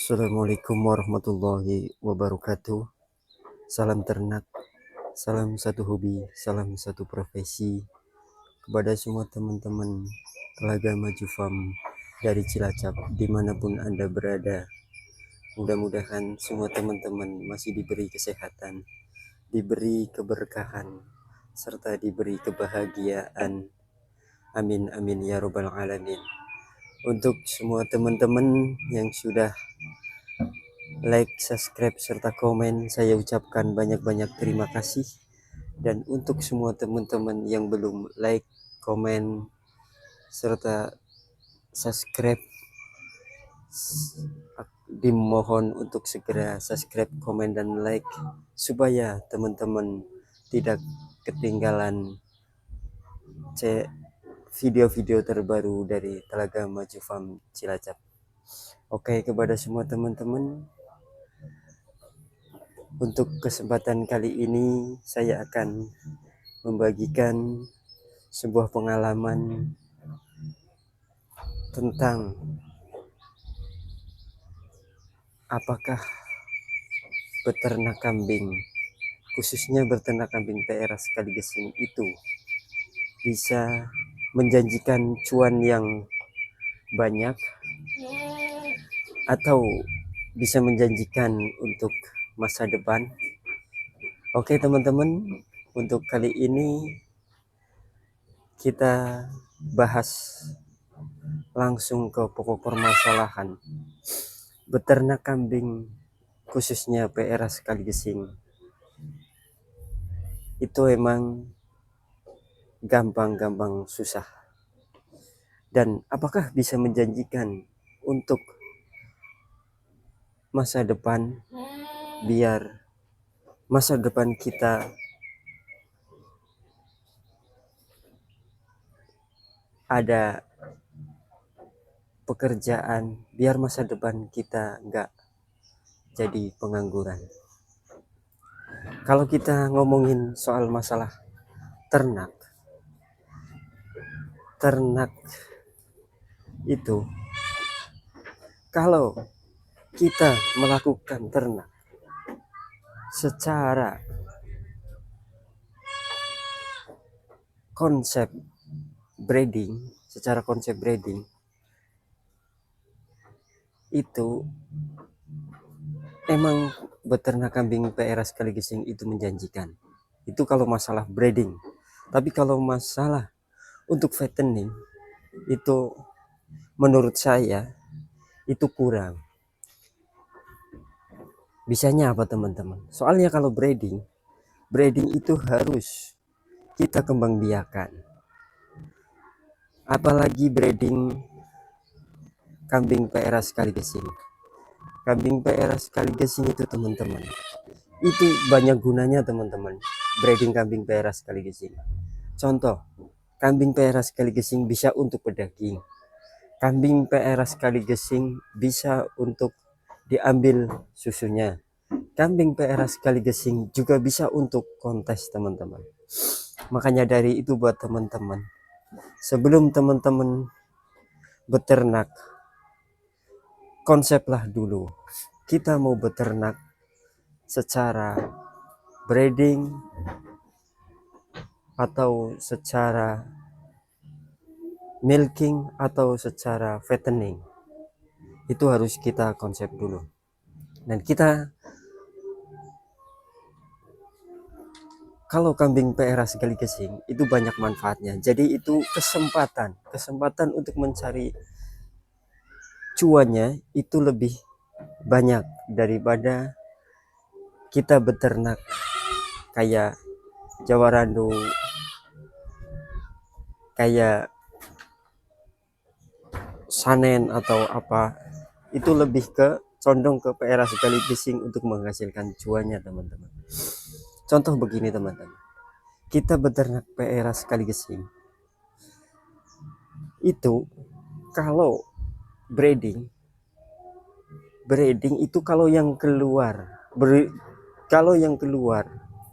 Assalamualaikum warahmatullahi wabarakatuh. Salam ternak, salam satu hobi, salam satu profesi kepada semua teman-teman Telaga Maju Farm dari Cilacap dimanapun Anda berada. Mudah-mudahan semua teman-teman masih diberi kesehatan, diberi keberkahan, serta diberi kebahagiaan. Amin amin ya robbal alamin. Untuk semua teman-teman yang sudah like, subscribe, serta komen, saya ucapkan banyak-banyak terima kasih. Dan untuk semua teman-teman yang belum like, komen, serta subscribe, dimohon untuk segera subscribe, komen, dan like supaya teman-teman tidak ketinggalan video-video terbaru dari Telaga Maju Farm Cilacap. Oke, kepada semua teman-teman, untuk kesempatan kali ini saya akan membagikan sebuah pengalaman tentang apakah beternak kambing, khususnya beternak kambing PRA sekaligus itu bisa menjanjikan cuan yang banyak atau bisa menjanjikan untuk masa depan. Oke teman-teman, untuk kali ini kita bahas langsung ke pokok permasalahan beternak kambing khususnya PRA sekaligus itu emang gampang susah, dan apakah bisa menjanjikan untuk masa depan, biar masa depan kita ada pekerjaan, biar masa depan kita nggak jadi pengangguran. Kalau kita ngomongin soal masalah ternak itu, kalau kita melakukan ternak secara konsep breeding, itu emang beternak kambing PRA sekaligus itu menjanjikan. Itu kalau masalah breeding. Tapi kalau masalah untuk fattening itu menurut saya itu kurang. Bisanya apa teman-teman? Soalnya kalau breeding itu harus kita kembang biakan. Apalagi breeding kambing PRA sekaligus ini. Kambing PRA sekaligus itu teman-teman, itu banyak gunanya teman-teman. Breeding kambing PRA sekaligus ini, contoh, kambing PRA sekaligus bisa untuk pedaging. Kambing PRA sekaligus bisa untuk diambil susunya. Kambing PRA sekaligus juga bisa untuk kontes teman-teman. Makanya dari itu buat teman-teman, sebelum teman-teman beternak, konseplah dulu kita mau beternak secara breeding atau secara milking atau secara fattening. Itu harus kita konsep dulu. Dan kita kalau kambing PRA sekaligus itu banyak manfaatnya. Jadi itu kesempatan untuk mencari cuannya itu lebih banyak daripada kita beternak kayak Jawa Randu, kayak Sanen atau apa. Itu lebih ke condong ke PRA sekaligus untuk menghasilkan cuannya teman-teman. Contoh begini teman-teman, kita beternak PRA sekaligus itu kalau breeding itu kalau yang keluar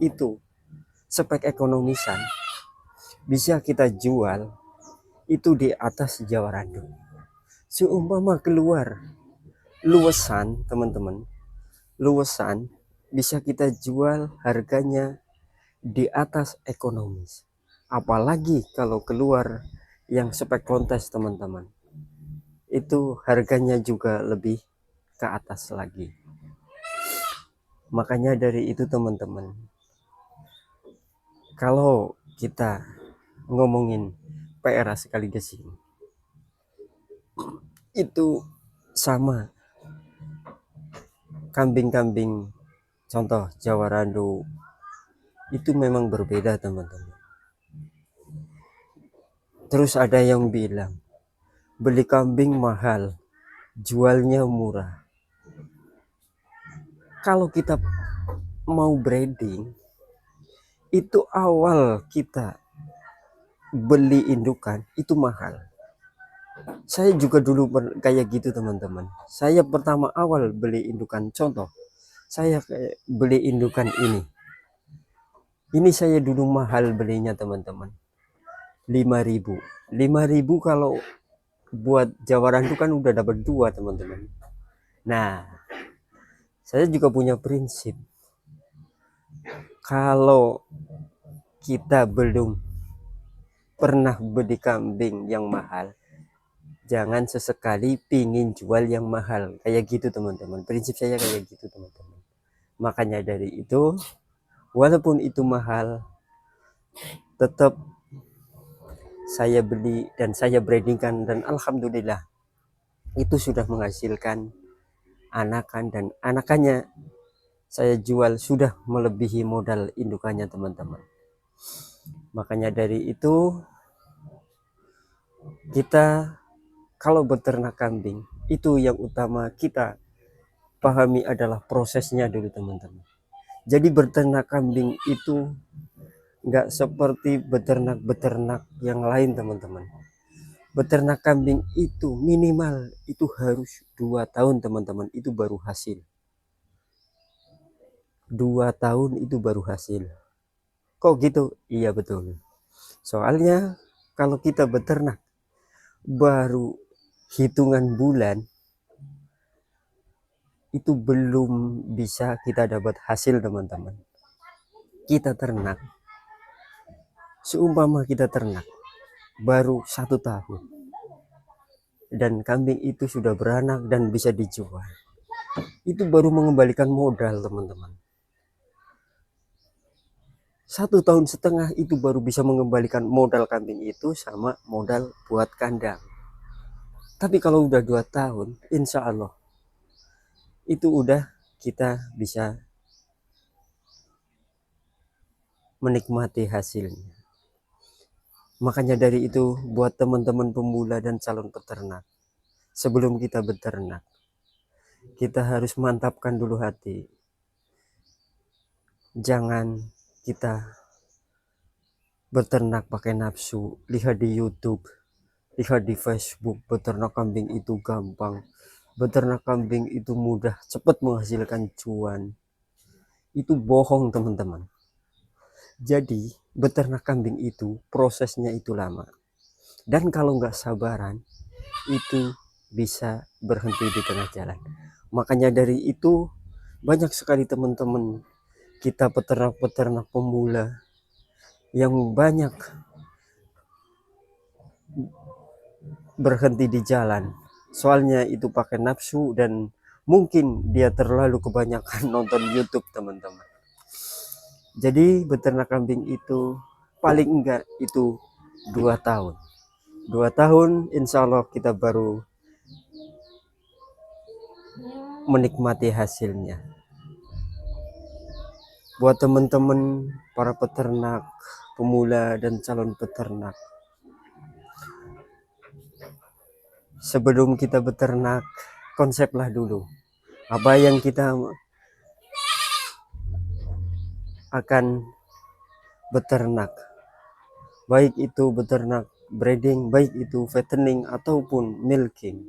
itu spek ekonomisan bisa kita jual itu di atas Jawa Randu. Seumpama keluar luasan teman-teman, luasan bisa kita jual harganya di atas ekonomis, apalagi kalau keluar yang spek kontes teman-teman, itu harganya juga lebih ke atas lagi. Makanya dari itu teman-teman, kalau kita ngomongin PRA sekali gesing, itu sama kambing-kambing contoh Jawa Randu, itu memang berbeda teman-teman. Terus ada yang bilang beli kambing mahal, jualnya murah. Kalau kita mau breeding, itu awal kita beli indukan itu mahal. Saya juga dulu kayak gitu teman-teman. Saya pertama awal beli indukan, contoh saya kayak beli indukan ini saya dulu mahal belinya teman-teman, 5.000. 5.000 kalau buat Jawaran itu kan udah dapat 2 teman-teman. Nah, saya juga punya prinsip, kalau kita belum pernah beli kambing yang mahal, jangan sesekali pingin jual yang mahal kayak gitu teman-teman. Prinsip saya kayak gitu teman-teman. Makanya dari itu, walaupun itu mahal, tetap saya beli dan saya breedingkan, dan alhamdulillah itu sudah menghasilkan anakan, dan anakannya saya jual sudah melebihi modal indukannya teman-teman. Makanya dari itu, kita kalau beternak kambing itu yang utama kita pahami adalah prosesnya dulu teman-teman. Jadi beternak kambing itu nggak seperti beternak-beternak yang lain teman-teman. Beternak kambing itu minimal itu harus 2 tahun teman-teman, itu baru hasil. 2 tahun itu baru hasil. Kok gitu? Iya betul. Soalnya kalau kita beternak baru hitungan bulan, itu belum bisa kita dapat hasil teman-teman. Kita ternak, seumpama kita ternak baru 1 tahun dan kambing itu sudah beranak dan bisa dijual, itu baru mengembalikan modal teman-teman. 1,5 tahun itu baru bisa mengembalikan modal kambing itu sama modal buat kandang. Tapi kalau udah 2 tahun, insya Allah itu udah kita bisa menikmati hasilnya. Makanya dari itu, buat teman-teman pemula dan calon peternak, sebelum kita beternak, kita harus mantapkan dulu hati. Jangan kita beternak pakai nafsu, lihat di YouTube, lihat di Facebook, beternak kambing itu gampang, beternak kambing itu mudah, cepat menghasilkan cuan. Itu bohong teman-teman. Jadi beternak kambing itu prosesnya itu lama, dan kalau nggak sabaran itu bisa berhenti di tengah jalan. Makanya dari itu banyak sekali teman-teman kita peternak-peternak pemula yang banyak berhenti di jalan, soalnya itu pakai nafsu dan mungkin dia terlalu kebanyakan nonton YouTube teman-teman. Jadi beternak kambing itu paling enggak itu 2 tahun. 2 tahun insya Allah kita baru menikmati hasilnya. Buat teman-teman para peternak pemula dan calon peternak, sebelum kita beternak, konseplah dulu apa yang kita akan beternak, baik itu beternak breeding, baik itu fattening ataupun milking.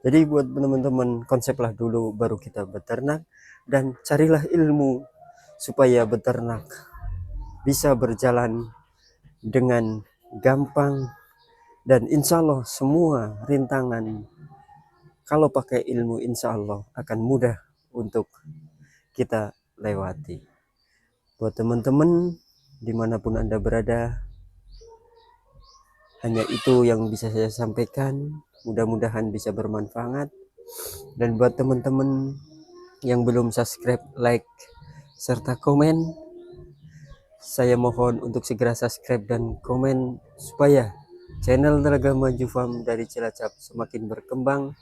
Jadi buat teman-teman, konseplah dulu baru kita beternak, dan carilah ilmu supaya beternak bisa berjalan dengan gampang, dan insya Allah semua rintangan kalau pakai ilmu insya Allah akan mudah untuk kita lewati. Buat teman-teman dimanapun Anda berada, hanya itu yang bisa saya sampaikan. Mudah-mudahan bisa bermanfaat. Dan buat teman-teman yang belum subscribe, like, serta komen, saya mohon untuk segera subscribe dan komen supaya channel Telaga Maju Farm dari Cilacap semakin berkembang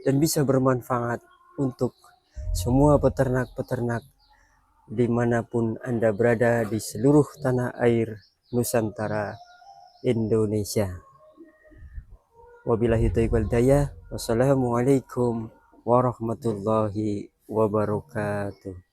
dan bisa bermanfaat untuk semua peternak-peternak dimanapun Anda berada di seluruh tanah air Nusantara Indonesia. Wabillahi taufiq wal hidayah. Wassalamualaikum warahmatullahi wabarakatuh.